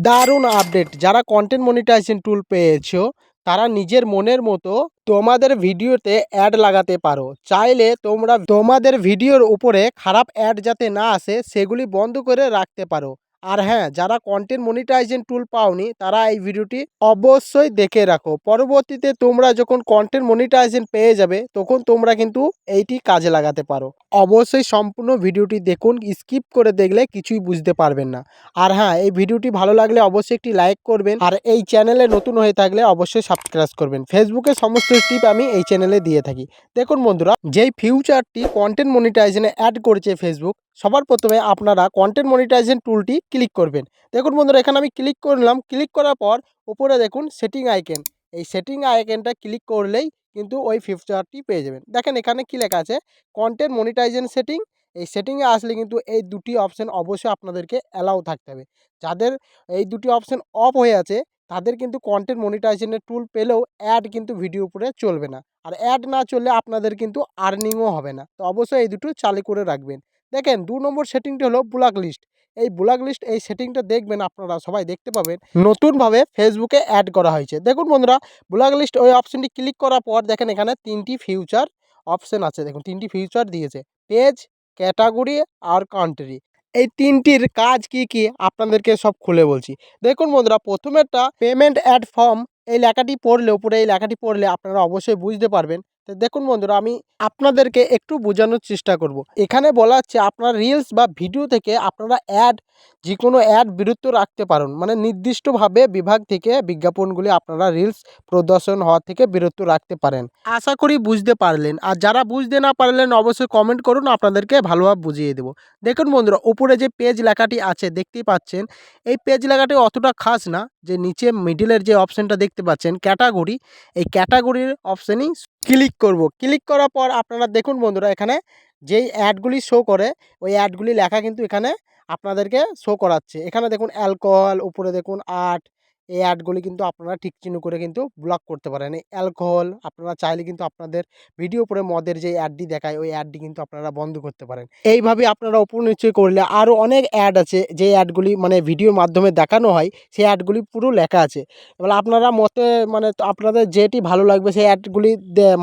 দারুণ আপডেট! যারা content monetization টুল পেয়েছো, তারা নিজের মনের মতো তোমাদের ভিডিওতে অ্যাড লাগাতে পারো। চাইলে তোমরা তোমাদের ভিডিওর উপরে খারাপ অ্যাড যাতে না আসে, সেগুলি বন্ধ করে রাখতে পারো। আর হ্যাঁ, যারা কন্টেন্ট মনিটাইজেশন টুল পাওনি, তারা এই ভিডিওটি অবশ্যই দেখে রাখো। পরবর্তীতে তোমরা যখন কন্টেন্ট মনিটাইজেশন পেয়ে যাবে, তখন তোমরা কিন্তু এইটি কাজে লাগাতে পারো। অবশ্যই সম্পূর্ণ ভিডিওটি দেখুন, স্কিপ করে দেখলে কিছুই বুঝতে পারবেন না। আর হ্যাঁ, এই ভিডিওটি ভালো লাগলে অবশ্যই একটি লাইক করবেন, আর এই চ্যানেলে নতুন হয়ে থাকলে অবশ্যই সাবস্ক্রাইব করবেন। ফেসবুকে সমস্ত টিপ আমি এই চ্যানেলে দিয়ে থাকি। দেখুন বন্ধুরা, যেই ফিউচারটি কন্টেন্ট মনিটাইজেশনে অ্যাড করেছে ফেসবুক, সবার প্রথমে আপনারা কন্টেন্ট মনিটাইজেশন টুলটি ক্লিক করবেন। দেখুন বন্ধুরা, এখানে আমি ক্লিক করলাম। ক্লিক করার পর উপরে দেখুন সেটিং আইকন, এই সেটিং আইকনটা ক্লিক করলেই কিন্তু ওই ফিউচারটি পেয়ে যাবেন। দেখেন এখানে কি লেখা আছে, কন্টেন্ট মনিটাইজেশন সেটিং। এই সেটিংয়ে আসলে কিন্তু এই দুটি অপশান অবশ্যই আপনাদেরকে অ্যালাউ থাকতে হবে। যাদের এই দুটি অপশান অফ হয়ে আছে, তাদের কিন্তু কন্টেন্ট মনিটাইজেশনের টুল পেলেও অ্যাড কিন্তু ভিডিও উপরে চলবে না। আর অ্যাড না চললে আপনাদের কিন্তু আর্নিংও হবে না। তো অবশ্যই এই দুটো চালু করে রাখবেন। দেখেন ২ নম্বর সেটিংটি হলো ব্লক লিস্ট। এই ব্লক লিস্ট, এই সেটিংটা দেখবেন, আপনারা সবাই দেখতে পাবেন নতুনভাবে ফেসবুকে অ্যাড করা হয়েছে। দেখুন বন্ধুরা, ব্লক লিস্ট ওই অপশনটি ক্লিক করার পর দেখেন এখানে ৩টি ফিউচার অপশন আছে। দেখুন ৩টি ফিউচার দিয়েছে, পেজ, ক্যাটাগরি আর কান্ট্রি। এই ৩টির কাজ কি কি আপনাদেরকে সব খুলে বলছি। দেখুন বন্ধুরা, প্রথমেরটা পেমেন্ট অ্যাড ফর্ম। এই লেখাটি পড়লে, উপরে এই লেখাটি পড়লে আপনারা অবশ্যই বুঝতে পারবেন। তো দেখুন বন্ধুরা, আমি আপনাদেরকে একটু বোঝানোর চেষ্টা করব। এখানে বলা হচ্ছে আপনার রিলস বা ভিডিও থেকে আপনারা যে কোনো অ্যাড বিরত রাখতে পারেন। মানে নির্দিষ্টভাবে বিভাগ থেকে বিজ্ঞাপনগুলি আপনারা রিলস প্রদর্শন হওয়া থেকে বিরত রাখতে পারেন। আশা করি বুঝতে পারলেন। আর যারা বুঝতে না পারলেন অবশ্যই কমেন্ট করুন, আপনাদেরকে ভালোভাবে বুঝিয়ে দেবো। দেখুন বন্ধুরা, উপরে যে পেজ লেখাটি আছে দেখতেই পাচ্ছেন, এই পেজ লেখাটি অতটা খাস না। যে নিচে মিডিলের যে অপশানটা দেখতে পাচ্ছেন ক্যাটাগরি, এই ক্যাটাগরির অপশানেই ক্লিক করব। ক্লিক করার পর আপনারা দেখুন বন্ধুরা, এখানে যেই অ্যাডগুলি শো করে, ওই অ্যাডগুলি লেখা কিন্তু এখানে আপনাদেরকে শো করাচ্ছে। এখানে দেখুন অ্যালকোহল, উপরে দেখুন আর্ট। এই অ্যাডগুলি কিন্তু আপনারা টিক চিহ্ন করে কিন্তু ব্লক করতে পারেন। এই অ্যালকোহল আপনারা চাইলে কিন্তু আপনাদের ভিডিও উপরে মদের যে অ্যাডটি দেখায়, ওই অ্যাডটি কিন্তু আপনারা বন্ধ করতে পারেন। এইভাবে আপনারা উপর নিচে করলে আরও অনেক অ্যাড আছে, যে অ্যাডগুলি মানে ভিডিওর মাধ্যমে দেখানো হয়, সেই অ্যাডগুলি পুরো লেখা আছে। এবার আপনারা মানে আপনাদের যেটি ভালো লাগবে সেই অ্যাডগুলি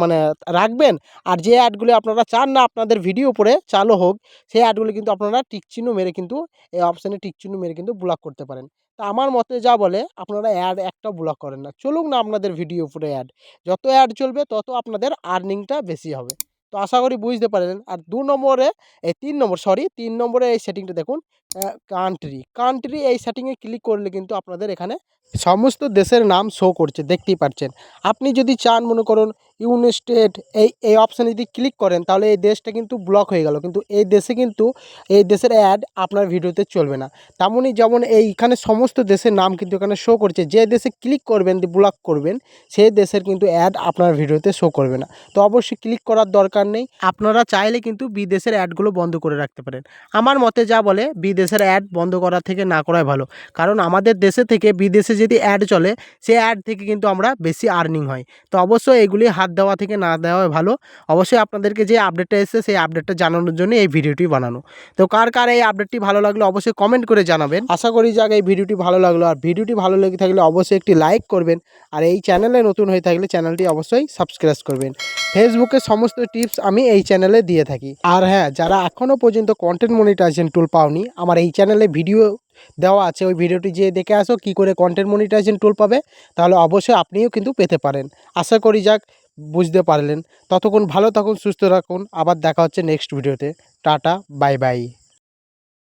মানে রাখবেন। আর যে অ্যাডগুলি আপনারা চান না আপনাদের ভিডিও উপরে চালু হোক, সেই অ্যাডগুলি কিন্তু আপনারা টিক চিহ্ন মেরে কিন্তু এই অপশানে টিক চিহ্ন মেরে কিন্তু ব্লক করতে পারেন। তা আমার মতে যা বলে, আপনারা অ্যাড একটাও ব্লক করেন না। চলুক না আপনাদের ভিডিও উপরে অ্যাড। যত অ্যাড চলবে তত আপনাদের আর্নিংটা বেশি হবে। তো আশা করি বুঝতে পারলেন। আর ২ নম্বরে, এই ৩ নম্বরে এই সেটিংটা দেখুন, কান্ট্রি এই সেটিংয়ে ক্লিক করলে কিন্তু আপনাদের এখানে সমস্ত দেশের নাম শো করছে, দেখতেই পাচ্ছেন। আপনি যদি চান, মনে করুন স্টেট, এই অপশানে যদি ক্লিক করেন, তাহলে এই দেশটা কিন্তু ব্লক হয়ে গেল। কিন্তু এই দেশে কিন্তু এই দেশের অ্যাড আপনার ভিডিওতে চলবে না। তেমনই যেমন এইখানে সমস্ত দেশের নাম কিন্তু এখানে শো করছে। যে দেশে ক্লিক করবেন, ব্লক করবেন, সেই দেশের কিন্তু অ্যাড আপনার ভিডিওতে শো করবে না। তো অবশ্যই ক্লিক করার দরকার নেই। আপনারা চাইলে কিন্তু বিদেশের অ্যাডগুলো বন্ধ করে রাখতে পারেন। আমার মতে যা বলে, বিদেশের অ্যাড বন্ধ করা থেকে না করাই ভালো। কারণ আমাদের দেশে থেকে বিদেশে যদি অ্যাড চলে, সেই অ্যাড থেকে কিন্তু আমরা বেশি আর্নিং হয়। তো অবশ্যই এগুলি হাত দেওয়া থেকে না দেওয়াই ভালো। অবশ্যই আপনাদেরকে যে আপডেটটা এসেছে, সেই আপডেটটা জানানোর জন্য এই ভিডিওটি বানানো। তো কার এই আপডেটটি ভালো লাগলো অবশ্যই কমেন্ট করে জানাবেন। আশা করি এই ভিডিওটি ভালো লাগলো। আর ভিডিওটি ভালো লেগে থাকলে অবশ্যই একটি লাইক করবেন। আর এই চ্যানেলে নতুন হয়ে থাকলে চ্যানেলটি অবশ্যই সাবস্ক্রাইব করবেন। ফেসবুকের সমস্ত টিপস আমি এই চ্যানেলে দিয়ে থাকি। আর হ্যাঁ, যারা এখনও পর্যন্ত কন্টেন্ট মনিটাইজেশন টুল পাওনি, আমার এই চ্যানেলে ভিডিও দেওয়া আছে, ওই ভিডিওটি যেয়ে দেখে আসো কী করে কন্টেন্ট মনিটাইজেশন টুল পাবে। তাহলে অবশ্যই আপনিও কিন্তু পেতে পারেন। আশা করি বুঝতে পারলেন। ততক্ষণ ভালো থাকুন, সুস্থ রাখুন। আবার দেখা হচ্ছে নেক্সট ভিডিওতে। Tata, bye bye.